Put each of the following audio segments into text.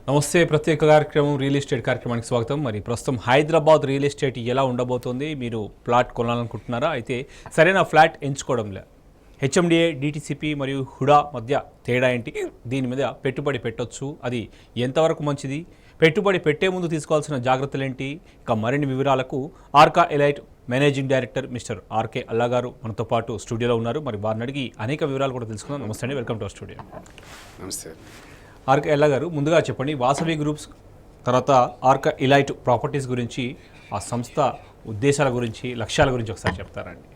నమస్తే. ప్రత్యేక కార్యక్రమం రియల్ ఎస్టేట్ కార్యక్రమానికి స్వాగతం. మరి ప్రస్తుతం హైదరాబాద్ రియల్ ఎస్టేట్ ఎలా ఉండబోతోంది? మీరు ప్లాట్ కొనాలనుకుంటున్నారా? అయితే సరైన ఫ్లాట్ ఎంచుకోవడంలే హెచ్ఎండిఏ, డిటిసిపి మరియు హుడా మధ్య తేడా ఏంటి? దీని మీద పెట్టుబడి పెట్టొచ్చు, అది ఎంతవరకు మంచిది? పెట్టుబడి పెట్టే ముందు తీసుకోవాల్సిన జాగ్రత్తలు ఏంటి? ఇక మరిన్ని వివరాలకు Arka elite managing director mister R K Alla గారు మనతో పాటు స్టూడియోలో ఉన్నారు. మరి వారిని అడిగి అనేక వివరాలు కూడా తెలుసుకుందాం. నమస్తే అండి, వెల్కమ్ టు అవర్ స్టూడియో. నమస్తే. ఆర్కా ఎల్లా గారు, ముందుగా చెప్పండి, వాసవి గ్రూప్స్ తర్వాత ఆర్కా ఎలైట్ ప్రాపర్టీస్ గురించి, ఆ సంస్థ ఉద్దేశాల గురించి, లక్ష్యాల గురించి ఒకసారి చెప్తారండి.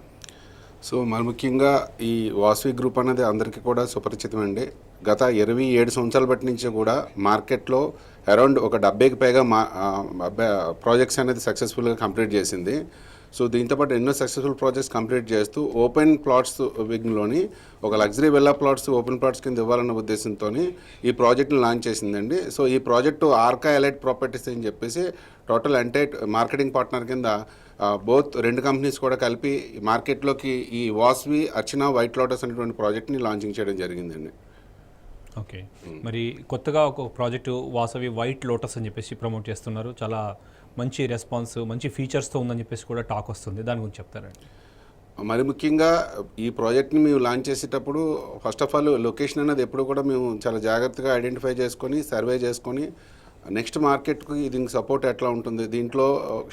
సో మరి ముఖ్యంగా ఈ వాసవి గ్రూప్ అనేది అందరికీ కూడా సుపరిచితం అండి. గత 27 సంవత్సరాల బట్టి నుంచి కూడా మార్కెట్లో అరౌండ్ ఒక 70కి పైగా ప్రాజెక్ట్స్ అనేది సక్సెస్ఫుల్గా కంప్లీట్ చేసింది. సో దీంతోపాటు ఎన్నో సక్సెస్ఫుల్ ప్రాజెక్ట్స్ కంప్లీట్ చేస్తూ ఓపెన్ ప్లాట్స్ వింగ్లోని ఒక luxury villa plots open plots కింద ఇవ్వాలన్న ఉద్దేశంతో ఈ ప్రాజెక్ట్ని లాంచ్ చేసిందండి. సో ఈ ప్రాజెక్టు ఆర్కా ఎలైట్ ప్రాపర్టీస్ అని చెప్పేసి టోటల్ ఎంటైర్ మార్కెటింగ్ పార్ట్నర్ కింద బోత్ రెండు కంపెనీస్ కూడా కలిపి మార్కెట్లోకి ఈ వాసవి అర్చన వైట్ లోటస్ అనేటువంటి ప్రాజెక్ట్ని లాంచింగ్ చేయడం జరిగిందండి. ఓకే, మరి కొత్తగా ఒక ప్రాజెక్టు వాసవి వైట్ లోటస్ అని చెప్పేసి ప్రమోట్ చేస్తున్నారు. చాలా మంచి రెస్పాన్స్, మంచి ఫీచర్స్తో ఉందని చెప్పేసి కూడా టాక్ వస్తుంది. దాని గురించి చెప్తారండి. మరి ముఖ్యంగా ఈ ప్రాజెక్ట్ని మేము లాంచ్ చేసేటప్పుడు ఫస్ట్ ఆఫ్ ఆల్ లొకేషన్ అనేది ఎప్పుడు కూడా మేము చాలా జాగ్రత్తగా ఐడెంటిఫై చేసుకొని సర్వే చేసుకొని నెక్స్ట్ మార్కెట్కి దీనికి సపోర్ట్ ఎట్లా ఉంటుంది, దీంట్లో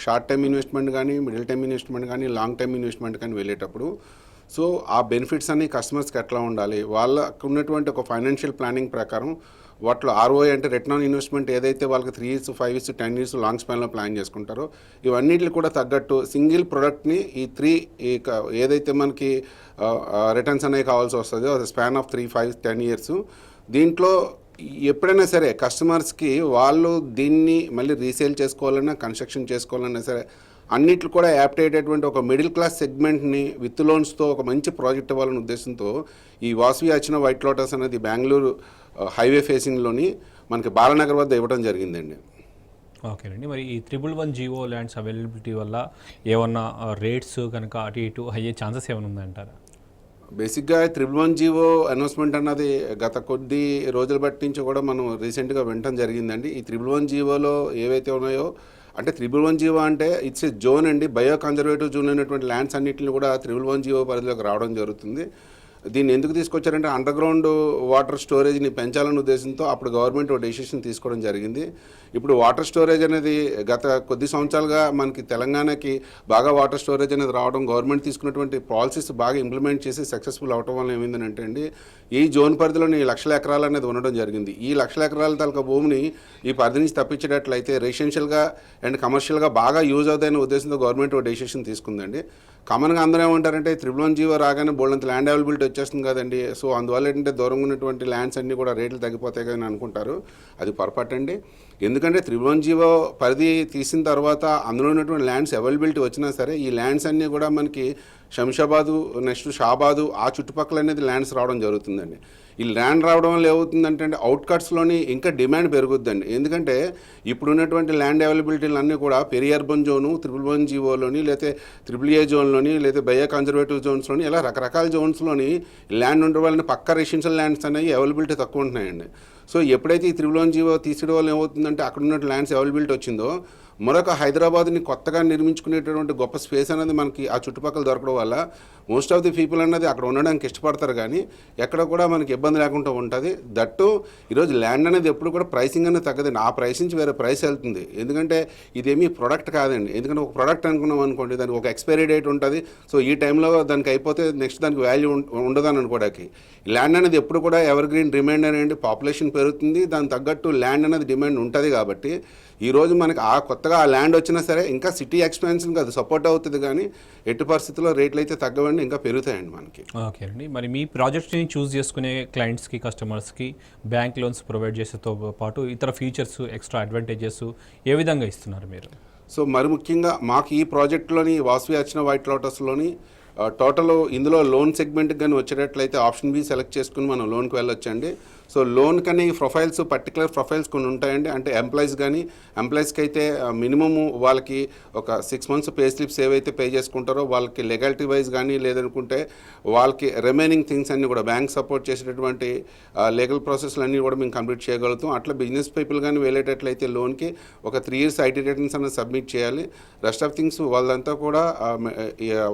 షార్ట్ టైమ్ ఇన్వెస్ట్మెంట్ కానీ, మిడిల్ టైమ్ ఇన్వెస్ట్మెంట్ కానీ, లాంగ్ టైమ్ ఇన్వెస్ట్మెంట్ కానీ వెళ్ళేటప్పుడు సో ఆ బెనిఫిట్స్ అన్ని కస్టమర్స్కి ఎట్లా ఉండాలి, వాళ్ళకు ఉన్నటువంటి ఒక ఫైనాన్షియల్ ప్లానింగ్ ప్రకారం వాటిలో ఆర్ఓఐ అంటే రిటర్న్ ఆన్ ఇన్వెస్ట్మెంట్ ఏదైతే వాళ్ళకి 3 years, 5 years, 10 years long స్పాన్లో plan చేసుకుంటారో ఇవన్నిటికి కూడా తగ్గట్టు సింగిల్ ప్రొడక్ట్ని ఈ 3 ఏదైతే మనకి రిటర్న్స్ అనేవి కావాల్సి వస్తుందో అది స్పాన్ ఆఫ్ 3, 5, 10 years దీంట్లో ఎప్పుడైనా సరే కస్టమర్స్కి వాళ్ళు దీన్ని మళ్ళీ రీసేల్ చేసుకోవాలన్నా కన్స్ట్రక్షన్ చేసుకోవాలన్నా సరే అన్నిట్లు కూడా యాప్ట్ అయ్యేటటువంటి ఒక మిడిల్ క్లాస్ సెగ్మెంట్ని విత్ లోన్స్తో ఒక మంచి ప్రాజెక్ట్ ఇవ్వాలనే ఉద్దేశంతో ఈ వాసవి అర్చన వైట్ లోటస్ అనేది బెంగళూరు హైవే ఫేసింగ్లోని మనకి బాలనగర్ వద్ద ఇవ్వడం జరిగిందండి. ఓకేనండి, మరి ఈ 111 జీవో ల్యాండ్స్ అవైలబిలిటీ వల్ల ఏమన్నా రేట్స్ కనుక అటు ఇటు అయ్యే ఛాన్సెస్ ఏమైనా ఉందంటారా? బేసిక్గా 111 జీవో అనౌన్స్మెంట్ అన్నది గత కొద్ది రోజుల బట్టి నుంచి కూడా మనం రీసెంట్గా వినటం జరిగిందండి. ఈ 111 జీవోలో ఏవైతే ఉన్నాయో అంటే 111 జీవో అంటే ఇట్స్ ఏ జోన్ అండి, బయో కన్జర్వేటివ్ జోన్ అనేటువంటి ల్యాండ్స్ అన్నింటిని కూడా 111 జీవో పరిధిలోకి రావడం జరుగుతుంది. దీన్ని ఎందుకు తీసుకొచ్చారంటే అండర్ గ్రౌండ్ వాటర్ స్టోరేజ్ని పెంచాలనే ఉద్దేశంతో అప్పుడు గవర్నమెంట్ ఒక డెసిషన్ తీసుకోవడం జరిగింది. ఇప్పుడు వాటర్ స్టోరేజ్ అనేది గత కొద్ది సంవత్సరాలుగా మనకి తెలంగాణకి బాగా వాటర్ స్టోరేజ్ అనేది రావడం, గవర్నమెంట్ తీసుకున్నటువంటి పాలసీస్ బాగా ఇంప్లిమెంట్ చేసి సక్సెస్ఫుల్ అవడం వల్ల ఏమైందంటే అండి ఈ జోన్ పరిధిలోని 1,00,000 ఎకరాలు అనేది ఉండడం జరిగింది. ఈ 1,00,000 ఎకరాల తాలూకా భూమిని ఈ పరిధి నుంచి తప్పించేటట్లయితే రెసిడెన్షియల్గా అండ్ కమర్షియల్గా బాగా యూజ్ అవుతాయనే ఉద్దేశంతో గవర్నమెంట్ ఒక డెసిషన్ తీసుకుందండి. కామన్గా అందరూ ఏమంటారంటే 111 జీవో రాగానే బోల్డంత ల్యాండ్ అవైలబిలిటీ వచ్చేస్తుంది కదండి, సో అందువల్ల ఏంటంటే దూరంగా ఉన్నటువంటి ల్యాండ్స్ అన్నీ కూడా రేట్లు తగ్గిపోతాయి కదా అని అనుకుంటారు. అది పొరపాటు అండి. ఎందుకంటే 111 జీవో పరిధి తీసిన తర్వాత అందులో ఉన్నటువంటి ల్యాండ్స్ అవైలబిలిటీ వచ్చినా సరే ఈ ల్యాండ్స్ అన్నీ కూడా మనకి శంషాబాదు, నెక్స్ట్ షాబాదు ఆ చుట్టుపక్కల అనేది ల్యాండ్స్ రావడం జరుగుతుందండి. ఈ ల్యాండ్ రావడం వల్ల ఏమవుతుందంటే అవుట్కట్స్లోని ఇంకా డిమాండ్ పెరుగుద్దండి. ఎందుకంటే ఇప్పుడు ఉన్నటువంటి ల్యాండ్ అవైలబిలిటీలు అన్నీ కూడా పెరి అర్బన్ జోను 111 జీవోలోని లేకపోతే AAA జోన్లోని లేదా బయో కన్జర్వేటివ్ జోన్స్లోని ఇలా రకరకాల జోన్స్లోని ల్యాండ్ ఉండడం వల్ల పక్క రెసిడెన్షియల్ ల్యాండ్స్ అనేవి అవైలబిలిటీ తక్కువ ఉంటున్నాయండి. సో ఎప్పుడైతే ఈ 111 జీవో తీసేయడం వల్ల ఏమవుతుందంటే అక్కడ ఉన్న ల్యాండ్స్ అవైలబిలిటీ వచ్చిందో మరొక హైదరాబాద్ని కొత్తగా నిర్మించుకునేటటువంటి గొప్ప స్పేస్ అనేది మనకి ఆ చుట్టుపక్కల దొరకడం వల్ల మోస్ట్ ఆఫ్ ది పీపుల్ అన్నది అక్కడ ఉండడానికి ఇష్టపడతారు, కానీ ఎక్కడ కూడా మనకి ఇబ్బంది లేకుండా ఉంటుంది. దట్టు ఈరోజు ల్యాండ్ అనేది ఎప్పుడు కూడా ప్రైసింగ్ అనేది తగ్గదండి, ఆ ప్రైస్ నుంచి వేరే ప్రైస్ వెళ్తుంది. ఎందుకంటే ఇదేమీ ప్రొడక్ట్ కాదండి. ఎందుకంటే ఒక ప్రొడక్ట్ అనుకున్నాం అనుకోండి దానికి ఒక ఎక్స్పైరీ డేట్ ఉంటుంది. సో ఈ టైంలో దానికి అయిపోతే నెక్స్ట్ దానికి వాల్యూ ఉండదని అనుకోవడానికి ల్యాండ్ అనేది ఎప్పుడు కూడా ఎవర్ గ్రీన్ రిమైండ్ అనేది పాపులేషన్ పెరుగుతుంది, దానికి తగ్గట్టు ల్యాండ్ అనేది డిమాండ్ ఉంటుంది. కాబట్టి ఈరోజు మనకి ఆ కొత్తగా ఆ ల్యాండ్ వచ్చినా సరే ఇంకా సిటీ ఎక్స్పాన్షన్కి అది సపోర్ట్ అవుతుంది, కానీ ఎట్టి పరిస్థితుల్లో రేట్లు అయితే తగ్గవండి, ఇంకా పెరుగుతాయండి మనకి. ఓకే అండి, మరి మీ ప్రాజెక్ట్స్ని చూస్ చేసుకునే క్లయింట్స్కి, కస్టమర్స్కి బ్యాంక్ లోన్స్ ప్రొవైడ్ చేసేతో పాటు ఇతర ఫీచర్స్, ఎక్స్ట్రా అడ్వాంటేజెస్ ఏ విధంగా ఇస్తున్నారు మీరు? సో మరి ముఖ్యంగా మాకు ఈ ప్రాజెక్ట్లోని వాసవి అర్చన వైట్ లోటస్లోని టోటల్ ఇందులో లోన్ సెగ్మెంట్కి కానీ వచ్చేటట్లయితే ఆప్షన్ బి సెలెక్ట్ చేసుకుని మనం లోన్కి వెళ్ళొచ్చండి. సో లోన్ కానీ ప్రొఫైల్స్, పర్టికులర్ ప్రొఫైల్స్ కొన్ని ఉంటాయండి. అంటే ఎంప్లాయీస్కి అయితే మినిమము వాళ్ళకి ఒక 6 months పే స్లిప్స్ ఏవైతే పే చేసుకుంటారో వాళ్ళకి లెగాలిటీ వైజ్ కానీ లేదనుకుంటే వాళ్ళకి రిమైనింగ్ థింగ్స్ అన్నీ కూడా బ్యాంక్ సపోర్ట్ చేసేటటువంటి లీగల్ ప్రాసెస్లు అన్నీ కూడా మేము కంప్లీట్ చేయగలుగుతాం. అట్లా బిజినెస్ పీపుల్ కానీ వెళ్ళేటట్లయితే లోన్కి ఒక 3 years ఐటీ రిటర్న్స్ అనేది సబ్మిట్ చేయాలి. రెస్ట్ ఆఫ్ థింగ్స్ వాళ్ళంతా కూడా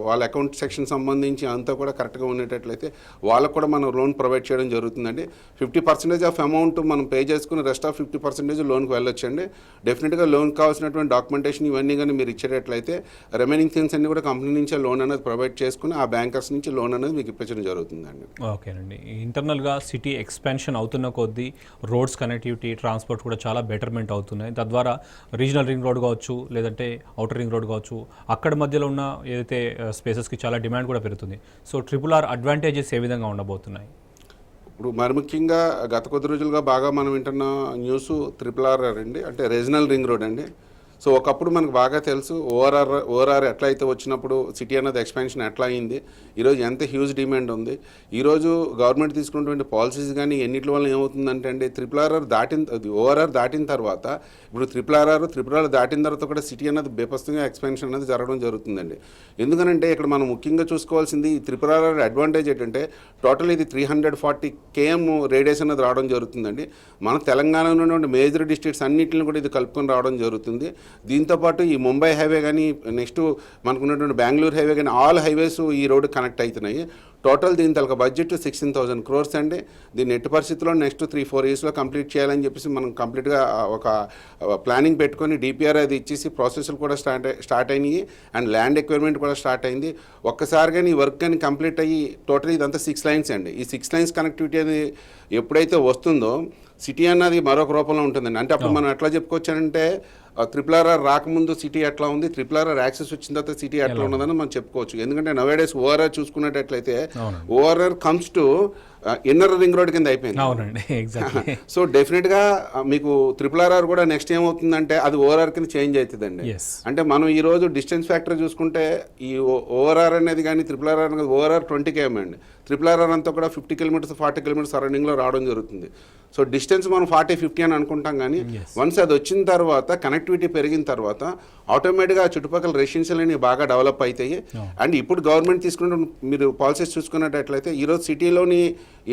వాళ్ళ అకౌంట్ సెక్షన్ సంబంధించి అంతా కూడా కరెక్ట్గా ఉండేటట్లయితే వాళ్ళకు కూడా మనం లోన్ ప్రొవైడ్ చేయడం జరుగుతుందండి. 50% ఆఫ్ అమౌంట్ మనం పే చేసుకుని రెస్ట్ ఆఫ్ 50% లోన్కి వెళ్ళొచ్చండి. డెఫినెట్గా లోన్ కావాల్సినటువంటి డాక్యుమెంటేషన్ ఇవన్నీ కానీ మీరు ఇచ్చేటట్లయితే రిమైనింగ్ థింగ్స్ అన్ని కూడా కంపెనీ నుంచే లోన్ అనేది ప్రొవైడ్ చేసుకుని ఆ బ్యాంకర్స్ నుంచి లోన్ అనేది మీకు ఇప్పించడం జరుగుతుందండి. ఓకేనండి. ఇంటర్నల్గా సిటీ ఎక్స్పాన్షన్ అవుతున్న కొద్దీ రోడ్స్ కనెక్టివిటీ, ట్రాన్స్పోర్ట్ కూడా చాలా బెటర్మెంట్ అవుతున్నాయి. తద్వారా రీజనల్ రింగ్ రోడ్ కావచ్చు, లేదంటే అవుటర్ రింగ్ రోడ్ కావచ్చు, అక్కడ మధ్యలో ఉన్న ఏదైతే స్పేసెస్కి చాలా డిమాండ్ కూడా పెరుగుతుంది. సో RRR అడ్వాంటేజెస్ ఏ విధంగా ఉండబోతున్నాయి? ఇప్పుడు మరి ముఖ్యంగా గత కొద్ది రోజులుగా బాగా మనం వింటున్న న్యూస్ RRR అండి, అంటే రీజనల్ రింగ్ రోడ్ అండి. సో ఒకప్పుడు మనకు బాగా తెలుసు ఓఆర్ఆర్ ఎట్లా అయితే వచ్చినప్పుడు సిటీ అన్నది ఎక్స్పాన్షన్ ఎట్లా అయింది, ఈరోజు ఎంత హ్యూజ్ డిమాండ్ ఉంది. ఈరోజు గవర్నమెంట్ తీసుకున్నటువంటి పాలసీస్ కానీ ఎన్నిటి వల్ల ఏమవుతుందంటే అండి, ఓఆర్ఆర్ దాటిన తర్వాత ఇప్పుడు RRR దాటిన తర్వాత కూడా సిటీ అన్నది బేపస్తంగా ఎక్స్పాన్షన్ అనేది జరగడం జరుగుతుందండి. ఎందుకనంటే ఇక్కడ మనం ముఖ్యంగా చూసుకోవాల్సింది ఈ RRR అడ్వాంటేజ్ ఏంటంటే టోటల్ ఇది 340 km రేడియస్ అనేది రావడం జరుగుతుందండి. మన తెలంగాణలో ఉన్నటువంటి మేజర్ డిస్ట్రిక్ట్స్ అన్నింటిని కూడా ఇది కలుపుకొని రావడం జరుగుతుంది. దీంతోపాటు ఈ ముంబై హైవే కానీ నెక్స్ట్ మనకున్నటువంటి బెంగళూరు హైవే కానీ ఆల్ హైవేస్ ఈ రోడ్డు కనెక్ట్ అవుతున్నాయి. టోటల్ దీని తలక బడ్జెట్ 16,000 crores అండి. దీన్ని ఎట్టి పరిస్థితుల్లో నెక్స్ట్ 3-4 yearsలో కంప్లీట్ చేయాలని చెప్పేసి మనం కంప్లీట్గా ఒక ప్లానింగ్ పెట్టుకొని డిపిఆర్ అది ఇచ్చేసి ప్రాసెస్లు కూడా స్టార్ట్ అయినాయి అండ్ ల్యాండ్ ఎక్వైర్మెంట్ కూడా స్టార్ట్ అయింది. ఒక్కసారి కానీ ఈ వర్క్ కానీ కంప్లీట్ అయ్యి టోటల్ ఇదంతా 6 lines అండి. ఈ 6 lines కనెక్టివిటీ అది ఎప్పుడైతే వస్తుందో సిటీ అన్నది మరొక రూపంలో ఉంటుందండి. అంటే అప్పుడు మనం ఎట్లా చెప్పుకోవచ్చానంటే RRR రాకముందు సిటీ ఎట్లా ఉంది, RRR యాక్సెస్ వచ్చిన తర్వాత సిటీ ఎట్లా ఉన్నదని మనం చెప్పుకోవచ్చు. ఎందుకంటే నవేడేస్ ఓఆర్ఆర్ చూసుకున్నట్లయితే ORR comes to inner ring road కింద అయిపోయింది. సో డెఫినెట్గా మీకు RRR కూడా నెక్స్ట్ ఏమవుతుందంటే అది ఓఆర్ఆర్ కింద చేంజ్ అవుతుందండి. అంటే మనం ఈ రోజు డిస్టెన్స్ ఫ్యాక్టర్ చూసుకుంటే ఈ ఓఆర్ఆర్ అనేది కానీ RRR అనేది ఓఆర్ఆర్ 20 km అండి. RRR అంతా కూడా 50 kilometers 40 kilometers సరౌండింగ్లో రావడం జరుగుతుంది. సో డిస్టెన్స్ మనం 40-50 అని అనుకుంటాం కానీ వన్స్ అది వచ్చిన తర్వాత కనెక్టివిటీ పెరిగిన తర్వాత ఆటోమేటిక్గా చుట్టుపక్కల రెసిడెన్షియల్ అనేవి బాగా డెవలప్ అవుతాయి. అండ్ ఇప్పుడు గవర్నమెంట్ తీసుకున్న మీరు పాలసీస్ చూసుకున్నట్లయితే ఈరోజు సిటీలోని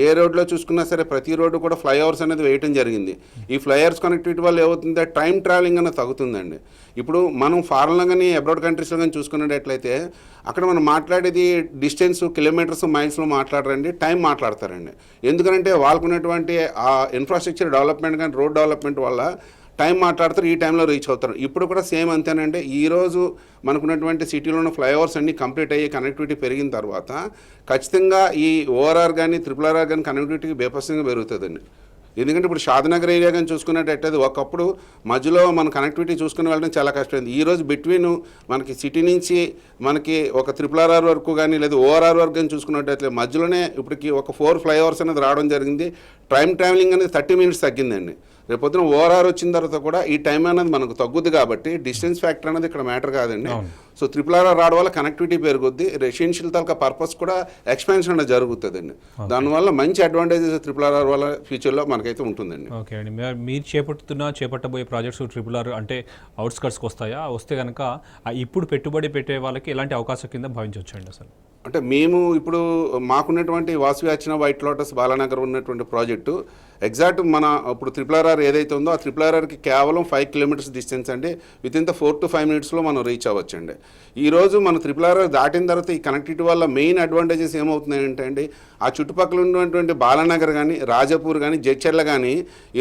ఏ రోడ్లో చూసుకున్నా సరే ప్రతి రోడ్డు కూడా ఫ్లైఓవర్స్ అనేది వేయటం జరిగింది. ఈ ఫ్లైఓవర్స్ కనెక్టివిటీ వల్ల ఏమవుతుందంటే టైం ట్రావెలింగ్ అనేది తగ్గుతుందండి. ఇప్పుడు మనం ఫారెన్లో కానీ అబ్రాడ్ కంట్రీస్లో కానీ చూసుకున్నట్లయితే అక్కడ మనం మాట్లాడేది డిస్టెన్స్ కిలోమీటర్స్ మైల్స్లో మాట్లాడరండి, టైం మాట్లాడతారండి. ఎందుకంటే వాళ్ళకున్నటువంటి ఆ ఇన్ఫ్రాస్ట్రక్చర్ డెవలప్మెంట్ కానీ రోడ్ డెవలప్మెంట్ వల్ల టైం మాట్లాడతారు, ఈ టైంలో రీచ్ అవుతారు. ఇప్పుడు కూడా సేమ్ అంతేనంటే ఈరోజు మనకున్నటువంటి సిటీలో ఉన్న ఫ్లైఓవర్స్ అన్నీ కంప్లీట్ అయ్యి కనెక్టివిటీ పెరిగిన తర్వాత ఖచ్చితంగా ఈ ఓఆర్ఆర్ కానీ RRR కానీ కనెక్టివిటీకి బేపస్తంగా పెరుగుతుందండి. ఎందుకంటే ఇప్పుడు షాద్నగర్ ఏరియా కానీ చూసుకున్నట్టయితే ఒకప్పుడు మధ్యలో మన కనెక్టివిటీ చూసుకుని వెళ్ళడం చాలా కష్టమైంది. ఈరోజు బిట్వీన్ మనకి సిటీ నుంచి మనకి ఒక RRR వరకు కానీ లేదా ఓఆర్ఆర్ వరకు కానీ చూసుకున్నట్టయితే మధ్యలోనే ఇప్పటికి ఒక 4 ఫ్లైఓవర్స్ అనేది రావడం జరిగింది. టైం ట్రావెలింగ్ అనేది 30 minutes తగ్గిందండి. రేపొద్దున ఓఆర్ఆర్ వచ్చిన తర్వాత కూడా ఈ టైం అనేది మనకు తగ్గుద్ది కాబట్టి డిస్టెన్స్ ఫ్యాక్టర్ అనేది ఇక్కడ మ్యాటర్ కాదండి. సో RRR రావడం వల్ల కనెక్టివిటీ పెరుగుద్ది, రెసిడెన్షియల్ తాలూకా పర్పస్ కూడా ఎక్స్పాన్షన్ అనేది జరుగుతుందండి. దానివల్ల మంచి అడ్వాంటేజెస్ RRR వల్ల ఫ్యూచర్లో మనకైతే ఉంటుందండి. ఓకే అండి. మీరు చేపట్టబోయే ప్రాజెక్ట్స్ RRR అంటే అవుట్స్కట్స్కి వస్తాయా? వస్తే కనుక ఇప్పుడు పెట్టుబడి పెట్టే వాళ్ళకి ఎలాంటి అవకాశం కింద భావించవచ్చు అండి అసలు? అంటే మేము ఇప్పుడు మాకున్నటువంటి వాసవి అర్చన వైట్ లోటస్ బాలానగర్ ఉన్నటువంటి ప్రాజెక్టు ఎగ్జాక్ట్ మన ఇప్పుడు RRR ఏదైతే ఉందో ఆ RRRకి కేవలం 5 kilometers డిస్టెన్స్ అండి. వితిన్ 4 to 5 minutesలో మనం రీచ్ అవ్వచ్చండి. ఈరోజు మన RRR దాటిన తర్వాత ఈ కనెక్టివిటీ వల్ల మెయిన్ అడ్వాంటేజెస్ ఏమవుతున్నాయంటే అండి, ఆ చుట్టుపక్కల ఉన్నటువంటి బాలానగర్ కానీ రాజాపూర్ కానీ జడ్చర్ల కానీ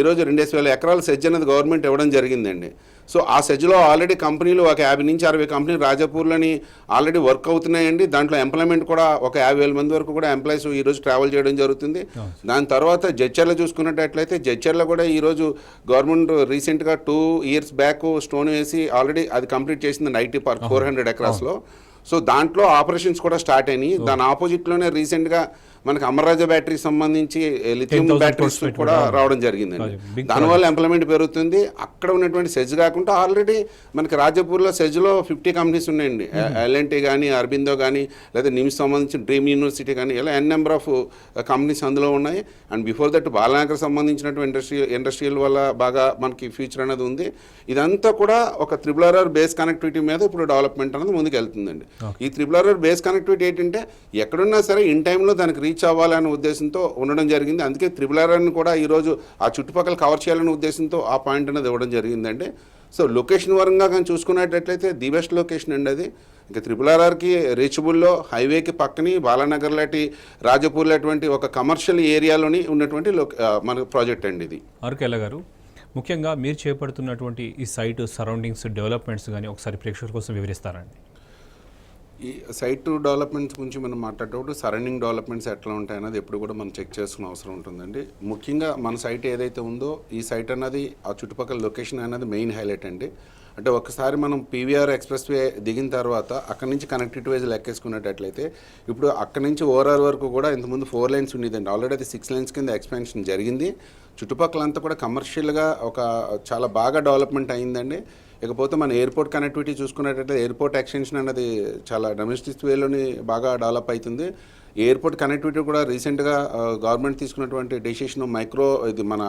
ఈరోజు 2,000 ఎకరాల సెజ్ అనేది గవర్నమెంట్ ఇవ్వడం జరిగిందండి. సో ఆ సెజ్లో ఆల్రెడీ కంపెనీలు ఒక 50 నుంచి 60 కంపెనీలు రాజాపూర్లోని ఆల్రెడీ వర్క్ అవుతున్నాయండి. దాంట్లో ఎంప్లాయ్మెంట్ కూడా ఒక 50,000 మంది వరకు కూడా ఎంప్లాయీస్ ఈరోజు ట్రావెల్ చేయడం జరుగుతుంది. దాని తర్వాత జడ్చర్ల చూసుకున్నట్లయితే జడ్చర్ల కూడా ఈరోజు గవర్నమెంట్ రీసెంట్గా 2 years బ్యాక్ స్టోన్ వేసి ఆల్రెడీ అది కంప్లీట్ చేసిందండి ఐటీ పార్క్ 400 acresలో. సో దాంట్లో ఆపరేషన్స్ కూడా స్టార్ట్ అయినాయి. దాని ఆపోజిట్లోనే రీసెంట్గా మనకి అమర్రాజా బ్యాటరీకి సంబంధించి లిథియం 10,000 బ్యాటరీస్ crores కూడా రావడం జరిగిందండి. దానివల్ల ఎంప్లాయ్మెంట్ పెరుగుతుంది. అక్కడ ఉన్నటువంటి సెజ్ కాకుండా ఆల్రెడీ మనకి రాజపూర్లో సెజ్లో 50 కంపెనీస్ ఉన్నాయండి. ఎల్ఎన్టీ కానీ, అరబిందో కానీ, లేదా నిమ్స్ సంబంధించిన డ్రీమ్ యూనివర్సిటీ కానీ, ఇలా ఎన్ నెంబర్ ఆఫ్ కంపెనీస్ అందులో ఉన్నాయి. అండ్ బిఫోర్ దట్ బాలనగర్ సంబంధించినటువంటి ఇండస్ట్రియల్ వల్ల బాగా మనకి ఫ్యూచర్ అనేది ఉంది. ఇదంతా కూడా ఒక RRR బేస్ కనెక్టివిటీ మీద ఇప్పుడు డెవలప్మెంట్ అనేది ముందుకు వెళ్తుందండి. ఈ RRR బేస్ కనెక్టివిటీ ఏంటంటే ఎక్కడున్నా సరే ఇన్ టైంలో దానికి రీచ్ అవ్వాలనే ఉద్దేశంతో ఉండడం జరిగింది. అందుకే RRRని కూడా ఈరోజు ఆ చుట్టుపక్కల కవర్ చేయాలనే ఉద్దేశంతో ఆ పాయింట్ అనేది ఇవ్వడం జరిగిందండి. సో లొకేషన్ పరంగా కానీ చూసుకునేటట్లయితే ది బెస్ట్ లొకేషన్ అండి అది. ఇంకా RRRకి రీచబుల్లో హైవేకి పక్కని బాలానగర్ లాంటి రాజపూర్ లాంటి ఒక కమర్షియల్ ఏరియాలోని ఉన్నటువంటి మన ప్రాజెక్ట్ అండి ఇది. ఆర్కెల్ల గారు, ముఖ్యంగా మీరు చేపడుతున్నటువంటి ఈ సైట్ సరౌండింగ్స్ డెవలప్మెంట్స్ కానీ ఒకసారి ప్రేక్షకుల కోసం వివరిస్తారండి. ఈ సైట్ డెవలప్మెంట్స్ గురించి మనం మాట్లాడేటప్పుడు సరౌండింగ్ డెవలప్మెంట్స్ ఎట్లా ఉంటాయన్నది ఎప్పుడు కూడా మనం చెక్ చేసుకునే అవసరం ఉంటుందండి. ముఖ్యంగా మన సైట్ ఏదైతే ఉందో ఈ సైట్ అన్నది ఆ చుట్టుపక్కల లొకేషన్ అనేది మెయిన్ హైలైట్ అండి. అంటే ఒకసారి మనం పీవీఆర్ ఎక్స్ప్రెస్ వే దిగిన తర్వాత అక్కడి నుంచి కనెక్టివిటీ వైజ్ లెక్కేసుకునేటట్లయితే ఇప్పుడు అక్కడి నుంచి ఓఆర్ఆర్ వరకు కూడా ఇంతకుముందు 4 లైన్స్ ఉండేదండి. ఆల్రెడీ అది 6 లైన్స్ కింద ఎక్స్పాన్షన్ జరిగింది. చుట్టుపక్కలంతా కూడా కమర్షియల్గా ఒక చాలా బాగా డెవలప్మెంట్ అయిందండి. ఇకపోతే మన ఎయిర్పోర్ట్ కనెక్టివిటీ చూసుకున్నట్టయితే ఎయిర్పోర్ట్ ఎక్స్టెన్షన్ అనేది చాలా డొమెస్టిక్ వేలోని బాగా డెవలప్ అవుతుంది. ఎయిర్పోర్ట్ కనెక్టివిటీ కూడా రీసెంట్గా గవర్నమెంట్ తీసుకున్నటువంటి డెసిషన్ ఇది మన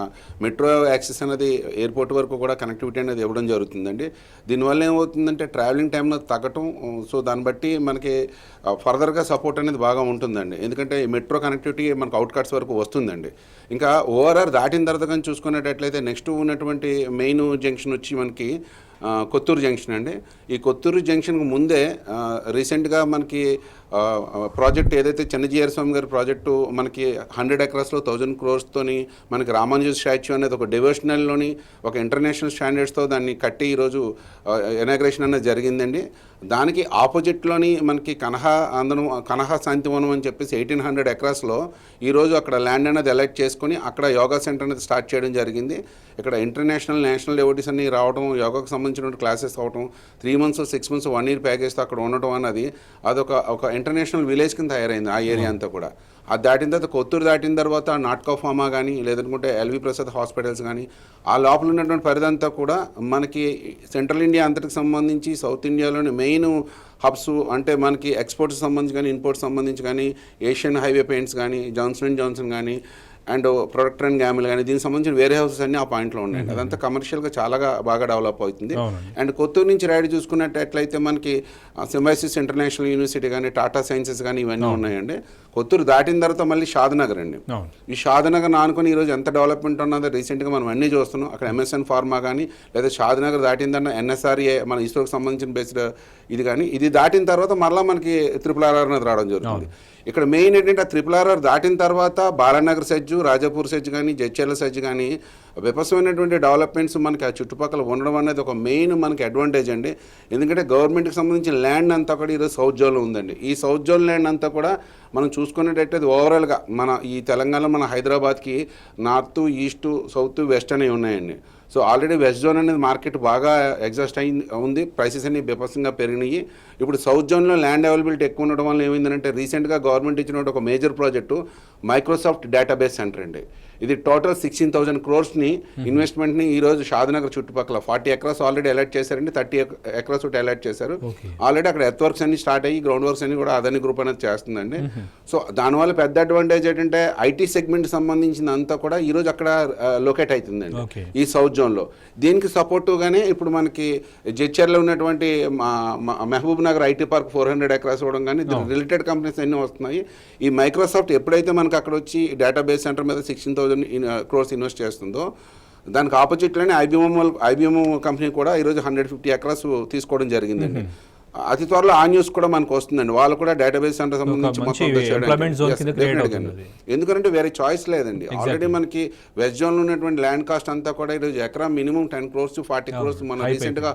మెట్రో యాక్సెస్ అనేది ఎయిర్పోర్ట్ వరకు కూడా కనెక్టివిటీ అనేది ఇవ్వడం జరుగుతుందండి. దీనివల్ల ఏమవుతుందంటే ట్రావెలింగ్ టైంలో తగ్గటం, సో దాన్ని బట్టి మనకి ఫర్దర్గా సపోర్ట్ అనేది బాగా ఉంటుందండి. ఎందుకంటే మెట్రో కనెక్టివిటీ మనకు అవుట్కట్స్ వరకు వస్తుందండి. ఇంకా ఓఆర్ఆర్ దాటిన తర్వాత కానీ చూసుకునేటట్లయితే నెక్స్ట్ ఉన్నటువంటి మెయిన్ జంక్షన్ వచ్చి మనకి కొత్తూరు జంక్షన్ అండి. ఈ కొత్తూరు జంక్షన్కు ముందే రీసెంట్గా మనకి ప్రాజెక్ట్ ఏదైతే చెన్నజీఆర్ స్వామి గారి ప్రాజెక్టు మనకి 100 ఎకరాస్లో 1000 crores మనకి రామానుజ స్టాచ్యూ అనేది ఒక డివోషనల్లోని ఒక ఇంటర్నేషనల్ స్టాండర్డ్స్తో దాన్ని కట్టి ఈరోజు ఇనాగ్రేషన్ అనేది జరిగిందండి. దానికి ఆపోజిట్లోని మనకి కనహా శాంతివనం అని చెప్పేసి 1800 ఎకరాస్లో ఈరోజు అక్కడ ల్యాండ్ అనేది ఎలక్ట్ చేసుకొని అక్కడ యోగా సెంటర్ అనేది స్టార్ట్ చేయడం జరిగింది. ఇక్కడ ఇంటర్నేషనల్ నేషనల్ డెవోటీస్ అన్ని రావడం, యోగాకు సంబంధించిన క్లాసెస్ అవ్వడం, 3 months 6 months 1 year ప్యాకేజ్తో అక్కడ ఉండటం అన్నది అదొక ఇంటర్నేషనల్ విలేజ్ కింద తయారైంది ఆ ఏరియా అంతా కూడా. అది దాటిన తర్వాత కొత్తూరు దాటిన తర్వాత నాట్కో ఫార్మా కానీ లేదనుకుంటే ఎల్వి ప్రసాద్ హాస్పిటల్స్ కానీ ఆ లోపల ఉన్నటువంటి పరిధంతా కూడా మనకి సెంట్రల్ ఇండియా అంతటికి సంబంధించి సౌత్ ఇండియాలోని మెయిన్ హబ్స్ అంటే మనకి ఎక్స్పోర్ట్స్ సంబంధించి కానీ ఇంపోర్ట్స్ సంబంధించి కానీ ఏషియన్ హైవే పెయింట్స్ కానీ జాన్సన్ కానీ అండ్ ప్రొడక్టర్ అండ్ గ్యామిల్ కానీ దీనికి సంబంధించిన వేరే హౌసెస్ అన్ని ఆ పాయింట్లో ఉన్నాయండి. అదంతా కమర్షియల్గా చాలా బాగా డెవలప్ అవుతుంది. అండ్ కొత్తూరు నుంచి రైడ్ చూసుకున్నట్లయితే మనకి సింబైసిస్ ఇంటర్నేషనల్ యూనివర్సిటీ కానీ టాటా సైన్సెస్ కానీ ఇవన్నీ ఉన్నాయండి. కొత్తూరు దాటిన తర్వాత మళ్ళీ షాద్నగర్ అండి. ఈ షాద్నగర్ ఆనుకొని ఈరోజు ఎంత డెవలప్మెంట్ ఉన్నదో రీసెంట్గా మనం అన్నీ చూస్తున్నాం. అక్కడ MSN ఫార్మా కానీ లేదా షాద్నగర్ దాటిందన్న NSRA మన ఇస్రోకి సంబంధించిన బేస్డ్ ఇది కానీ ఇది దాటిన తర్వాత మరలా మనకి RRR అనేది రావడం జరుగుతుంది. ఇక్కడ మెయిన్ ఏంటంటే ఆ RRR దాటిన తర్వాత బాలానగర్ సెజ్, రాజాపూర్ సెజ్ కానీ జడ్చర్ల సెజ్ కానీ విపరీతమైనటువంటి డెవలప్మెంట్స్ మనకి ఆ చుట్టుపక్కల ఉండడం అనేది ఒక మెయిన్ మనకి అడ్వాంటేజ్ అండి. ఎందుకంటే గవర్నమెంట్కి సంబంధించిన ల్యాండ్ అంతా కూడా ఈరోజు సౌత్ జోన్లో ఉందండి. ఈ సౌత్ జోన్ ల్యాండ్ అంతా కూడా మనం చూసుకునేటట్టు ఓవరాల్గా మన ఈ తెలంగాణలో మన హైదరాబాద్కి నార్త్, ఈస్ట్, సౌత్, వెస్ట్ అనేవి ఉన్నాయండి. సో ఆల్రెడీ వెస్ట్ జోన్ అనేది మార్కెట్ బాగా ఎగ్జాస్ట్ ఉంది, ప్రైసెస్ అన్ని బీభత్సంగా పెరిగినాయి. ఇప్పుడు సౌత్ జోన్లో ల్యాండ్ అవైలబిలిటీ ఎక్కువ ఉండడం వల్ల ఏమైందంటే రీసెంట్గా గవర్నమెంట్ ఇచ్చిన ఒక major project Microsoft database centre అండి. ఇది టోటల్ 16,000 crores ఇన్వెస్ట్మెంట్ని ఈరోజు షాద్నగర్ చుట్టుపక్కల 40 acres ఆల్రెడీ అలర్ట్ చేశారండి. 30 acres అలర్ట్ చేశారు. ఆల్రెడీ అక్కడ ఎర్త్ వర్క్స్ అన్ని స్టార్ట్ అయ్యి గ్రౌండ్ వర్క్స్ అన్ని కూడా అదాని గ్రూప్ అనేది చేస్తుందండి. సో దానివల్ల పెద్ద అడ్వాంటేజ్ ఏంటంటే ఐటీ సెగ్మెంట్ సంబంధించిన అంతా కూడా ఈరోజు అక్కడ లొకేట్ అవుతుందండి ఈ సౌత్ జోన్లో. దీనికి సపోర్టుగానే ఇప్పుడు మనకి జడ్చర్లో ఉన్నటువంటి Mahabubnagar IT park 400 acres ఇవ్వడం కానీ రిలేటెడ్ కంపెనీస్ అన్నీ వస్తున్నాయి. ఈ మైక్రోసాఫ్ట్ ఎప్పుడైతే మనకి అక్కడ వచ్చి డేటాబేస్ సెంటర్ మీద 16,000 crores ఇన్వెస్ట్ చేస్తుందో దానికి ఆపోజిట్లోనే ఐబిఎం కంపెనీ కూడా ఈరోజు 150 acres తీసుకోవడం జరిగిందండి. అతి త్వరలో ఆ న్యూస్ కూడా మనకు వస్తుందండి. వాళ్ళు కూడా డేటాబేస్ సెంటర్ సంబంధించి ఎందుకంటే వేరే చాయిస్ లేదండి. ఆల్రెడీ మనకి వెస్ట్ జోన్లో ఉన్నటువంటి ల్యాండ్ కాస్ట్ అంతా కూడా ఈరోజు ఎకరా మినిమం 10 crores to 40 crores మనం రీసెంట్గా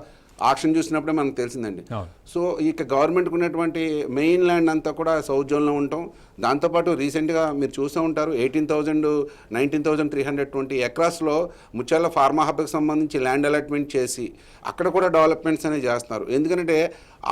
ఆక్షన్ చూసినప్పుడే మనకు తెలిసిందండి. సో ఇక గవర్నమెంట్కి ఉన్నటువంటి మెయిన్ ల్యాండ్ అంతా కూడా సౌత్ జోన్లో ఉంటాం. దాంతోపాటు రీసెంట్గా మీరు చూస్తూ ఉంటారు 19,320 ఎకరాస్లో ముచ్చాల ఫార్మా హబ్కి సంబంధించి ల్యాండ్ అలాట్మెంట్ చేసి అక్కడ కూడా డెవలప్మెంట్స్ అనేవి చేస్తున్నారు. ఎందుకంటే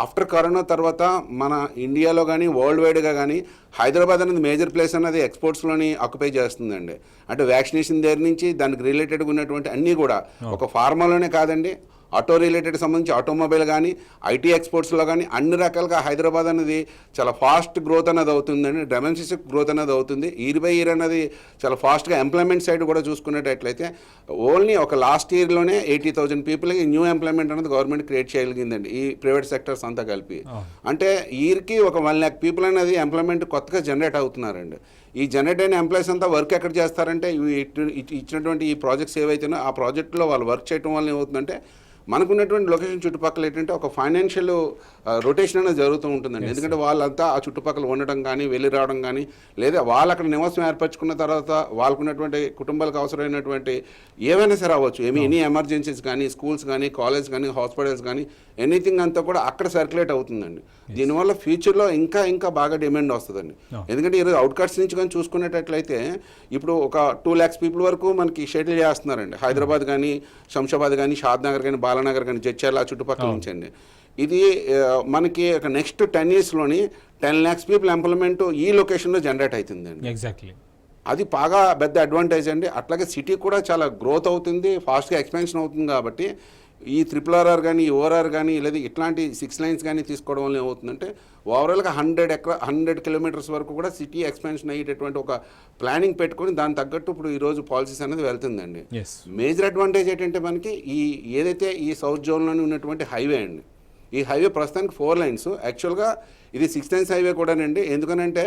ఆఫ్టర్ కరోనా తర్వాత మన ఇండియాలో కానీ వరల్డ్ వైడ్గా కానీ హైదరాబాద్ అనేది మేజర్ ప్లేస్ అనేది ఎక్స్పోర్ట్స్లోని ఆక్యుపై చేస్తుందండి. అంటే వ్యాక్సినేషన్ దగ్గర నుంచి దానికి రిలేటెడ్గా ఉన్నటువంటి అన్నీ కూడా ఒక ఫార్మాలోనే కాదండి, ఆటో రిలేటెడ్ సంబంధించి ఆటోమొబైల్ కానీ ఐటీ ఎక్స్పోర్ట్స్లో కానీ అన్ని రకాలుగా హైదరాబాద్ అనేది చాలా ఫాస్ట్ గ్రోత్ అనేది అవుతుందండి. డెమోన్స్ట్రేటివ్ గ్రోత్ అనేది అవుతుంది. ఇయర్ బై ఇయర్ అనేది చాలా ఫాస్ట్గా ఎంప్లాయ్మెంట్ సైడ్ కూడా చూసుకునేటట్లయితే ఓన్లీ ఒక లాస్ట్ ఇయర్లోనే 80,000 పీపుల్కి న్యూ ఎంప్లాయ్మెంట్ అనేది గవర్నమెంట్ క్రియేట్ చేయగలిగిందండి ఈ ప్రైవేట్ సెక్టర్స్ అంతా కలిపి. అంటే ఇయర్కి ఒక 1 lakh పీపుల్ అనేది ఎంప్లాయ్మెంట్ కొత్తగా జనరేట్ అవుతున్నారండి. ఈ జనరేట్ అయిన ఎంప్లాయీస్ అంతా వర్క్ ఎక్కడ చేస్తారంటే ఇచ్చినటువంటి ఈ ప్రాజెక్ట్స్ ఏవైతేనో ఆ ప్రాజెక్టులో వాళ్ళు వర్క్ చేయడం వల్ల ఏమవుతుందంటే మనకున్నటువంటి లొకేషన్ చుట్టుపక్కల ఏంటంటే ఒక ఫైనాన్షియల్ రొటేషన్ అనేది జరుగుతూ ఉంటుందండి. ఎందుకంటే వాళ్ళంతా ఆ చుట్టుపక్కల ఉండడం కానీ వెళ్ళి రావడం కానీ లేదా వాళ్ళు అక్కడ నివాసం ఏర్పరచుకున్న తర్వాత వాళ్ళకున్నటువంటి కుటుంబాలకు అవసరమైనటువంటి ఏవైనా సరే అవ్వచ్చు, ఎనీ ఎమర్జెన్సీస్ కానీ స్కూల్స్ కానీ కాలేజ్ కానీ హాస్పిటల్స్ కానీ ఎనీథింగ్ అంతా కూడా అక్కడ సర్క్యులేట్ అవుతుందండి. దీనివల్ల ఫ్యూచర్లో ఇంకా బాగా డిమాండ్ వస్తుందండి. ఎందుకంటే ఈరోజు అవుట్కట్స్ నుంచి కానీ చూసుకునేటట్లయితే ఇప్పుడు ఒక 2 lakhs పీపుల్ వరకు మనకి షటిల్ చేస్తున్నారండి. హైదరాబాద్ కానీ శంషాబాద్ కానీ షాద్నగర్ కానీ బాలానగర్ కానీ జడ్చర్ల చుట్టుపక్కల నుంచి అండి. ఇది మనకి ఒక నెక్స్ట్ 10 yearsలోని 10 lakhs పీపుల్ ఎంప్లాయ్మెంట్ ఈ లొకేషన్లో జనరేట్ అవుతుందండి. ఎగ్జాక్ట్లీ, అది బాగా పెద్ద అడ్వాంటేజ్ అండి. అట్లాగే సిటీ కూడా చాలా గ్రోత్ అవుతుంది, ఫాస్ట్గా ఎక్స్పాన్షన్ అవుతుంది. కాబట్టి ఈ RRR కానీ ORR కానీ లేదా ఇట్లాంటి 6 lanes కానీ తీసుకోవడం వల్ల ఏమవుతుందంటే ఓవరాల్గా 100 kilometers వరకు కూడా సిటీ ఎక్స్పాన్షన్ అయ్యేటటువంటి ఒక ప్లానింగ్ పెట్టుకొని దాని తగ్గట్టు ఇప్పుడు ఈరోజు పాలసీస్ అనేది వెళ్తుందండి. మేజర్ అడ్వాంటేజ్ ఏంటంటే మనకి ఏదైతే ఈ సౌత్ జోన్లోనే ఉన్నటువంటి హైవే అండి, ఈ హైవే ప్రస్తుతానికి 4 lanes. యాక్చువల్గా ఇది 6 lanes హైవే కూడానండి. ఎందుకనంటే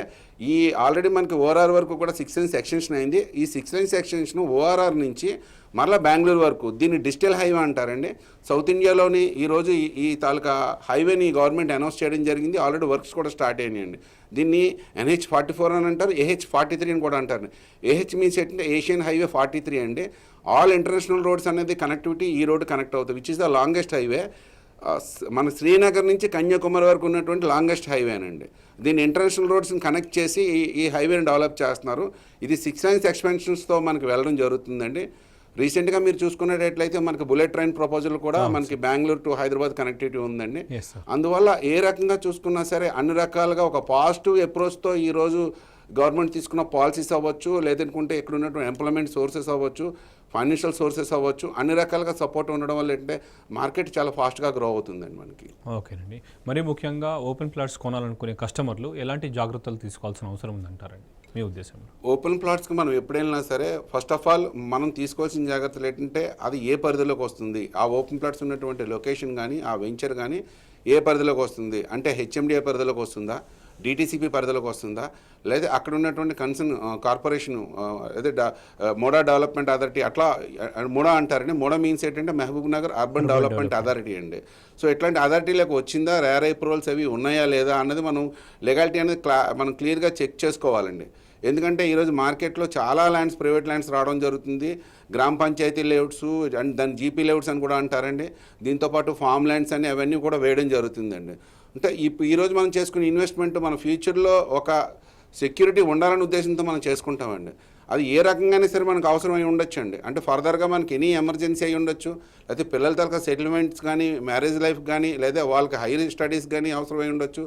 ఈ ఆల్రెడీ మనకి ORR వరకు కూడా 6 lanes ఎక్స్టెన్షన్ అయింది. ఈ 6 lanes ఎక్స్టెన్షన్ ORR నుంచి మరలా బెంగళూరు వరకు దీన్ని డిజిటల్ హైవే అంటారండి. సౌత్ ఇండియాలోని ఈరోజు ఈ తాలూకా హైవేని గవర్నమెంట్ అనౌన్స్ చేయడం జరిగింది. ఆల్రెడీ వర్క్స్ కూడా స్టార్ట్ అయినాయండి. దీన్ని NH44 అని అంటారు, AH43 అని కూడా అంటారు. AH మీన్స్ ఏంటంటే ఏషియన్ హైవే 43 అండి. ఆల్ ఇంటర్నేషనల్ రోడ్స్ అనేది కనెక్టివిటీ ఈ రోడ్డు కనెక్ట్ అవుతుంది, which is the longest highway. మన శ్రీనగర్ నుంచి కన్యాకుమారి వరకు ఉన్నటువంటి లాంగెస్ట్ హైవేనండి. దీన్ని ఇంటర్నేషనల్ రోడ్స్ని కనెక్ట్ చేసి ఈ హైవేని డెవలప్ చేస్తున్నారు. ఇది 6 lanes ఎక్స్పెన్షన్స్తో మనకి వెళ్ళడం జరుగుతుందండి. రీసెంట్గా మీరు చూసుకునేటట్లయితే మనకి బుల్లెట్ ట్రైన్ ప్రపోజల్ కూడా మనకి బెంగళూరు టు హైదరాబాద్ కనెక్టివిటీ ఉందండి. అందువల్ల ఏ రకంగా చూసుకున్నా సరే అన్ని రకాలుగా ఒక పాజిటివ్ అప్రోచ్తో ఈరోజు గవర్నమెంట్ తీసుకున్న పాలసీస్ అవ్వచ్చు, లేదనుకుంటే ఇక్కడ ఉన్నటువంటి ఎంప్లాయ్మెంట్ సోర్సెస్ అవ్వచ్చు, ఫైనాన్షియల్ సోర్సెస్ అవ్వచ్చు, అన్ని రకాలుగా సపోర్ట్ ఉండడం వల్ల ఏంటంటే మార్కెట్ చాలా ఫాస్ట్గా గ్రో అవుతుందండి మనకి. ఓకేనండి, మరి ముఖ్యంగా ఓపెన్ ప్లాట్స్ కొనాలనుకునే కస్టమర్లు ఎలాంటి జాగ్రత్తలు తీసుకోవాల్సిన అవసరం ఉందంటారండి మీ ఉద్దేశంలో? ఓపెన్ ప్లాట్స్కి మనం ఎప్పుడైనా సరే ఫస్ట్ ఆఫ్ ఆల్ మనం తీసుకోవాల్సిన జాగ్రత్తలు ఏంటంటే అది ఏ పరిధిలోకి వస్తుంది, ఆ ఓపెన్ ప్లాట్స్ ఉన్నటువంటి లొకేషన్ కానీ ఆ వెంచర్ కానీ ఏ పరిధిలోకి వస్తుంది అంటే HMDA పరిధిలోకి వస్తుందా, DTCP పరిధిలోకి వస్తుందా, లేదా అక్కడ ఉన్నటువంటి కన్సర్న్ కార్పొరేషన్ అదే మోడా డెవలప్మెంట్ అథారిటీ, అట్లా మోడా అంటారండి. మోడా మీన్స్ ఏంటంటే Mahabubnagar urban development authority అండి. సో ఇట్లాంటి అథారిటీలకు వచ్చిందా, రేర్ అప్రూవల్స్ అవి ఉన్నాయా లేదా అన్నది మనం లెగాలిటీ అనేది మనం క్లియర్గా చెక్ చేసుకోవాలండి. ఎందుకంటే ఈరోజు మార్కెట్లో చాలా ల్యాండ్స్ ప్రైవేట్ ల్యాండ్స్ రావడం జరుగుతుంది. గ్రామ పంచాయతీ లేఅవుట్స్ అండ్ దాని GP లేఅవుట్స్ అని కూడా అంటారండి. దీంతోపాటు ఫామ్ ల్యాండ్స్ అని అవన్నీ కూడా వేయడం జరుగుతుందండి. అంటే ఈరోజు మనం చేసుకునే ఇన్వెస్ట్మెంట్ మన ఫ్యూచర్లో ఒక సెక్యూరిటీ ఉండాలనే ఉద్దేశంతో మనం చేసుకుంటామండి. అది ఏ రకంగానే సరే మనకు అవసరమై ఉండొచ్చు అండి. అంటే ఫర్దర్గా మనకి ఎనీ ఎమర్జెన్సీ అయి ఉండొచ్చు, లేకపోతే పిల్లల తరగతి సెటిల్మెంట్స్ కానీ మ్యారేజ్ లైఫ్ కానీ లేదా వాళ్ళకి హైయర్ స్టడీస్ కానీ అవసరమై ఉండొచ్చు,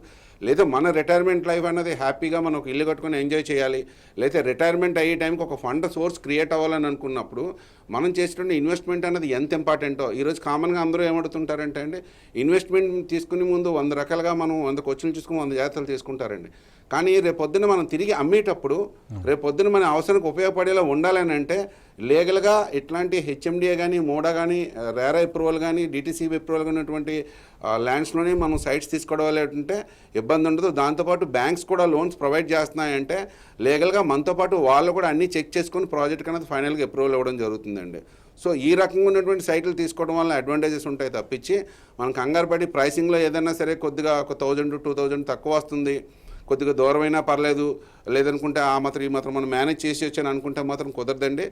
లేదా మన రిటైర్మెంట్ లైఫ్ అనేది హ్యాపీగా మనం ఒక ఇల్లు కట్టుకొని ఎంజాయ్ చేయాలి, లేదా రిటైర్మెంట్ అయ్యే టైంకి ఒక ఫండ్ సోర్స్ క్రియేట్ అవ్వాలని అనుకున్నప్పుడు మనం చేసేటువంటి ఇన్వెస్ట్మెంట్ అనేది ఎంత ఇంపార్టెంటో ఈరోజు కామన్గా అందరూ ఏమడుతుంటారంటే అండి, ఇన్వెస్ట్మెంట్ తీసుకునే ముందు 100 రకాలుగా మనం 100 క్వశ్చన్లు తీసుకుని 100 జాగ్రత్తలు తీసుకుంటారండి. కానీ రేపొద్దున మనం తిరిగి అమ్మేటప్పుడు రేపొద్దున మన అవసరానికి ఉపయోగపడేలా ఉండాలని అంటే లీగల్గా ఇట్లాంటి HMDA కానీ మోడా కానీ రేరా అప్రూవల్ కానీ DTCP అప్రూవల్ ఉన్నటువంటి ల్యాండ్స్లోనే మనం సైట్స్ తీసుకోవాలంటే ఇబ్బంది ఉండదు. దాంతోపాటు బ్యాంక్స్ కూడా లోన్స్ ప్రొవైడ్ చేస్తున్నాయంటే లీగల్గా మనతో పాటు వాళ్ళు కూడా అన్నీ చెక్ చేసుకొని ప్రాజెక్ట్ అనేది ఫైనల్గా అప్రూవల్ ఇవ్వడం జరుగుతుందండి. సో ఈ రకంగా ఉన్నటువంటి సైట్లు తీసుకోవడం వల్ల అడ్వాంటేజెస్ ఉంటాయి తప్పించి మనం కంగారు పడి ప్రైసింగ్లో ఏదైనా సరే కొద్దిగా ఒక 1000 to 2000 తక్కువ వస్తుంది, కొద్దిగా దూరమైనా పర్లేదు, లేదనుకుంటే ఆ మాత్రం ఈ మాత్రం మనం మేనేజ్ చేసి వచ్చాను అనుకుంటే మాత్రం కుదరదండి.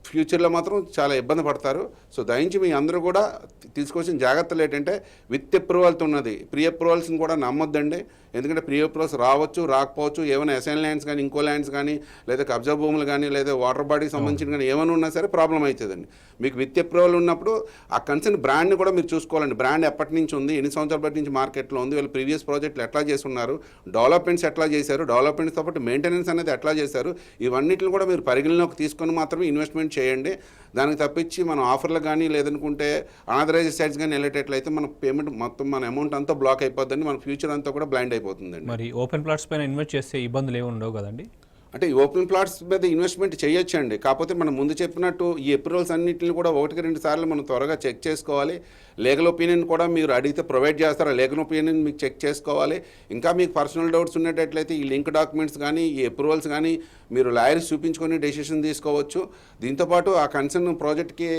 ఫ్యూచర్లో మాత్రం చాలా ఇబ్బంది పడతారు. సో దయించి మీ అందరూ కూడా తీసుకోవాల్సిన జాగ్రత్తలు ఏంటంటే విత్ అప్రూవల్తో ఉన్నది, ప్రీ అప్రూవల్స్ని కూడా నమ్మొద్దండి. ఎందుకంటే ప్రీ అప్రూవల్స్ రావచ్చు, రాకపోవచ్చు. ఏమైనా అసైన్ ల్యాండ్స్ కానీ, ఇంకో ల్యాండ్స్ కానీ, లేదా కబ్జా భూములు కానీ, లేదా వాటర్ బాడీకి సంబంధించిన కానీ ఏమైనా ఉన్నా సరే ప్రాబ్లం అవుతుందండి. మీకు విత్ అప్రూవల్ ఉన్నప్పుడు ఆ కన్సర్న్ బ్రాండ్ని కూడా మీరు చూసుకోవాలండి. బ్రాండ్ ఎప్పటి నుంచి ఉంది, ఎన్ని సంవత్సరాల బట్టి నుంచి మార్కెట్లో ఉంది, వీళ్ళు ప్రీవియస్ ప్రాజెక్టులు ఎట్లా చేస్తున్నారు, డెవలప్మెంట్స్ ఎట్లా చేశారు, డెవలప్మెంట్స్తో పాటు మెయింటెనెన్స్ అనేది ఎట్లా చేశారు, ఇవన్నిటిని కూడా మీరు పరిగణలోకి తీసుకొని మాత్రమే ఇన్వెస్ట్మెంట్ చేయండి. దానికి తప్పించి మనం ఆఫర్లు కానీ లేదనుకుంటే అనాథరైజ్ సైట్స్ కానీ వెళ్ళేటట్లయితే మన పేమెంట్ మొత్తం మన అమౌంట్ అంతా బ్లాక్ అయిపోద్దండి, మన ఫ్యూచర్ అంతా కూడా బ్లైండ్ అయిపోతుందండి. మరి ఓపెన్ ప్లాట్స్ పైన ఇన్వెస్ట్ చేస్తే ఇబ్బందులు ఏమి ఉండవు కదండి? అంటే ఈ ఓపెన్ ప్లాట్స్ మీద ఇన్వెస్ట్మెంట్ చేయొచ్చండి. కాకపోతే మనం ముందు చెప్పినట్టు ఈ అప్రూవల్స్ అన్నింటిని కూడా 1-2 సార్లు మనం త్వరగా చెక్ చేసుకోవాలి. లీగల్ ఒపీనియన్ కూడా మీరు అడిగితే ప్రొవైడ్ చేస్తారా, లీగల్ ఒపీనియన్ మీకు చెక్ చేసుకోవాలి. ఇంకా మీకు పర్సనల్ డౌట్స్ ఉండేటట్లయితే ఈ లింక్ డాక్యుమెంట్స్ కానీ, ఈ అప్రూవల్స్ కానీ మీరు లాయర్స్ చూపించుకొని డెసిషన్ తీసుకోవచ్చు. దీంతోపాటు ఆ కన్సర్న్ ప్రాజెక్ట్కి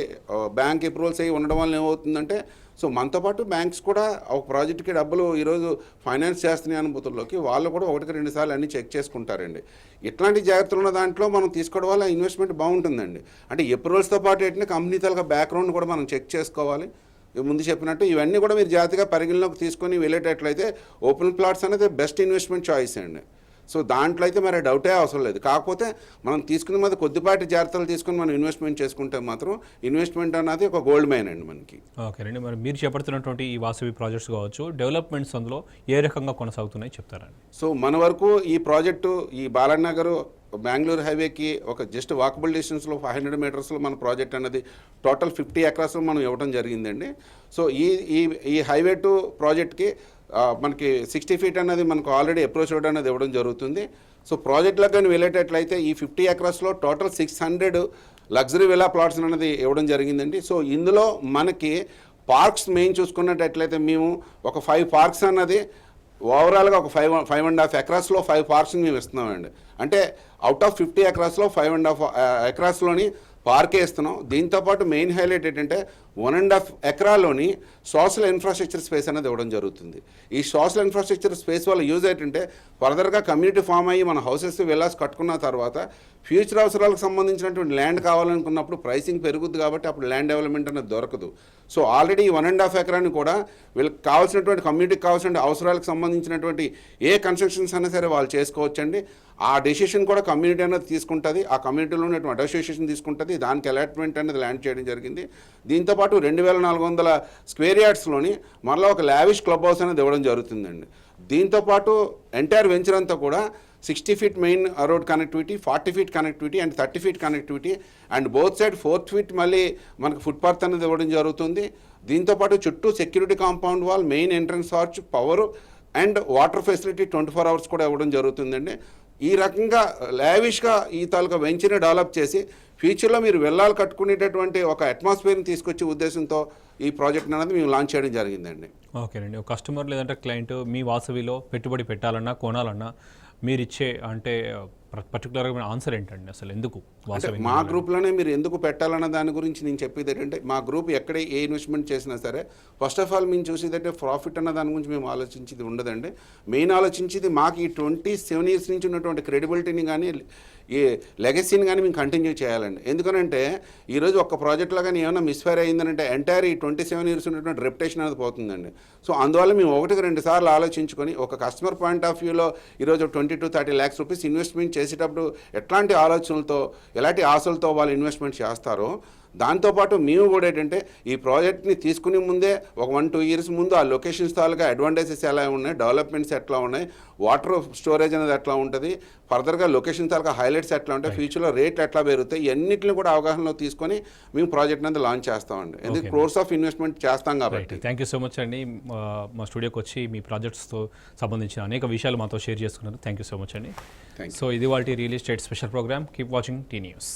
బ్యాంక్ అప్రూవల్స్ అయ్యి ఉండడం వల్ల ఏమవుతుందంటే, సో మనతో పాటు బ్యాంక్స్ కూడా ఒక ప్రాజెక్ట్కి డబ్బులు ఈరోజు ఫైనాన్స్ చేస్తున్నాయి అనుభూతుల్లోకి వాళ్ళు కూడా 1-2 సార్లు అన్నీ చెక్ చేసుకుంటారండి. ఇట్లాంటి జాగ్రత్తలు ఉన్న దాంట్లో మనం తీసుకోవడం వల్ల ఇన్వెస్ట్మెంట్ బాగుంటుందండి. అంటే అప్రూవల్స్తో పాటు ఏంటంటే కంపెనీ తాలూకా బ్యాక్గ్రౌండ్ కూడా మనం చెక్ చేసుకోవాలి. ముందు చెప్పినట్టు ఇవన్నీ కూడా మీరు జాగ్రత్తగా పరిగణలోకి తీసుకొని వెళ్ళేటట్లయితే ఓపెన్ ప్లాట్స్ అనేది బెస్ట్ ఇన్వెస్ట్మెంట్ చాయిస్ అండి. సో దాంట్లో అయితే మరి డౌటే అవసరం లేదు. కాకపోతే మనం తీసుకునే మీద కొద్దిపాటి జాగ్రత్తలు తీసుకుని మనం ఇన్వెస్ట్మెంట్ చేసుకుంటే మాత్రం ఇన్వెస్ట్మెంట్ అన్నది ఒక గోల్డ్ మైన్ అండి మనకి. ఓకేనండి, మరి మీరు చేపడుతున్నటువంటి ఈ వాసవి ప్రాజెక్ట్స్ కావచ్చు, డెవలప్మెంట్స్ అందులో ఏ రకంగా కొనసాగుతున్నాయి చెప్తారండి? సో మన వరకు ఈ ప్రాజెక్టు ఈ బాలానగర్ బెంగళూరు హైవేకి ఒక జస్ట్ వాకబుల్ డిస్టెన్స్లో 500 మీటర్స్లో మన ప్రాజెక్ట్ అనేది టోటల్ 50 ఎకరాస్లో మనం ఇవ్వడం జరిగిందండి. సో ఈ హైవే టు ప్రాజెక్ట్కి మనకి 60 ఫీట్ అనేది మనకు ఆల్రెడీ అప్రోచ్ రోడ్ అనేది ఇవ్వడం జరుగుతుంది. సో ప్రాజెక్ట్లకు కానీ వెళ్ళేటట్లయితే ఈ 50 ఎకరాస్లో టోటల్ 600 లగ్జరీ విలా ప్లాట్స్ అనేది ఇవ్వడం జరిగిందండి. సో ఇందులో మనకి పార్క్స్ మెయిన్ చూసుకున్నట్టయితే మేము ఒక 5 పార్క్స్ అన్నది ఓవరాల్గా ఒక 5.5 ఎకరాస్లో 5 పార్క్స్ మేము ఇస్తున్నామండి. అంటే అవుట్ ఆఫ్ 50 ఎకరాస్లో 5.5 ఎకరాస్లోని పార్కే ఇస్తున్నాం. దీంతోపాటు మెయిన్ హైలైట్ ఏంటంటే 1.5 ఎకరాల్లోని సోషల్ ఇన్ఫ్రాస్ట్రక్చర్ స్పేస్ అనేది ఇవ్వడం జరుగుతుంది. ఈ సోషల్ ఇన్ఫ్రాస్ట్రక్చర్ స్పేస్ వల్ల యూజ్ ఏంటంటే ఫర్దర్గా కమ్యూనిటీ ఫామ్ అయ్యి మన హౌసెస్ విల్లాస్ కట్టుకున్న తర్వాత ఫ్యూచర్ అవసరాలకు సంబంధించినటువంటి ల్యాండ్ కావాలనుకున్నప్పుడు ప్రైసింగ్ పెరుగుద్ది కాబట్టి అప్పుడు ల్యాండ్ డెవలప్మెంట్ అనేది దొరకదు. సో ఆల్రెడీ 1.5 ఎకరాన్ని కూడా వీళ్ళకి కావాల్సినటువంటి కమ్యూనిటీకి కావాల్సిన అవసరాలకు సంబంధించినటువంటి ఏ కన్స్ట్రక్షన్స్ అయినా సరే వాళ్ళు చేసుకోవచ్చండి. ఆ డెసిషన్ కూడా కమ్యూనిటీ అనేది తీసుకుంటుంది, ఆ కమ్యూనిటీలో ఉన్నటువంటి అసోసియేషన్ తీసుకుంటుంది. దానికి అలాట్మెంట్ అనేది ల్యాండ్ చేయడం జరిగింది. దీంతోపాటు 2400 స్క్వేర్ యార్డ్స్లోని మరలా ఒక లావిష్ క్లబ్ హౌస్ అనేది ఇవ్వడం జరుగుతుందండి. దీంతోపాటు ఎంటైర్ వెంచర్ అంతా కూడా 60 feet main road connectivity, 40 feet connectivity and 30 feet connectivity and both side 4 feet మళ్ళీ మనకు ఫుట్పాత్ అనేది ఇవ్వడం జరుగుతుంది. దీంతోపాటు చుట్టూ security compound wall, main entrance arch, power and water facility 24 hours కూడా ఇవ్వడం జరుగుతుందండి. ఈ రకంగా లావిష్గా ఈ తాలూకా వెంచర్ని డెవలప్ చేసి ఫ్యూచర్లో మీరు వెళ్ళాలి కట్టుకునేటటువంటి ఒక అట్మాస్ఫియర్ని తీసుకొచ్చే ఉద్దేశంతో ఈ ప్రాజెక్ట్ అనేది మేము లాంచ్ చేయడం జరిగిందండి. ఓకేనండి, ఒక కస్టమర్ లేదంటే క్లయింట్ మీ వాసవిలో పెట్టుబడి పెట్టాలన్నా కొనాలన్నా మీరు ఇచ్చే అంటే పర్టికులర్గా ఆన్సర్ ఏంటండి? అసలు ఎందుకు వాసవి మా గ్రూప్లోనే మీరు ఎందుకు పెట్టాలన్న దాని గురించి నేను చెప్పేది ఏంటంటే, మా గ్రూప్ ఎక్కడ ఏ ఇన్వెస్ట్మెంట్ చేసినా సరే ఫస్ట్ ఆఫ్ ఆల్ మేము చూసేదంటే ప్రాఫిట్ అన్న దాని గురించి మేము ఆలోచించేది ఉండదండి. మెయిన్ ఆలోచించేది మాకు ఈ 27 ఇయర్స్ నుంచి ఉన్నటువంటి క్రెడిబిలిటీని కానీ ఈ లెగసీని కానీ మేము కంటిన్యూ చేయాలండి. ఎందుకనంటే ఈరోజు ఒక్క ప్రాజెక్ట్లో కానీ ఏమైనా మిస్ఫైర్ అయ్యిందంటే ఎంటైర్ ఈ 27 ఇయర్స్ ఉన్నటువంటి రెప్యుటేషన్ అనేది పోతుందండి. సో అందువల్ల మేము 1-2 సార్లు ఆలోచించుకొని ఒక కస్టమర్ పాయింట్ ఆఫ్ వ్యూలో ఈరోజు 20-30 lakhs రూపీస్ ఇన్వెస్ట్మెంట్ చేసేటప్పుడు ఎట్లాంటి ఆలోచనలతో ఎలాంటి ఆశలతో వాళ్ళు ఇన్వెస్ట్మెంట్ చేస్తారో దాంతోపాటు మేము కూడా ఏంటంటే ఈ ప్రాజెక్ట్ని తీసుకునే ముందే ఒక 1-2 ఇయర్స్ ముందు ఆ లొకేషన్స్ తాలూకా అడ్వాంటేజెస్ ఎలా ఉన్నాయి, డెవలప్మెంట్స్ ఎట్లా ఉన్నాయి, వాటర్ స్టోరేజ్ అనేది ఎట్లా ఉంటుంది, ఫర్దర్గా లొకేషన్ తాలూకా హైలైట్స్ ఎట్లా ఉంటాయి, ఫ్యూచర్లో రేట్లు ఎట్లా పెరుగుతాయి, ఇవన్నిటిని కూడా అవగాహనలో తీసుకొని మేము ప్రాజెక్ట్ అనేది లాంచ్ చేస్తామండి. ఎందుకు క్రోర్స్ ఆఫ్ ఇన్వెస్ట్మెంట్ చేస్తాం కాబట్టి. థ్యాంక్ యూ సో మచ్ అండి, మా స్టూడియోకి వచ్చి మీ ప్రాజెక్ట్స్తో సంబంధించిన అనేక విషయాలు మాతో షేర్ చేసుకున్నారు. థ్యాంక్ యూ సో మచ్ అండి. సో ఇది వాటి real estate special programme. Keep watching T news.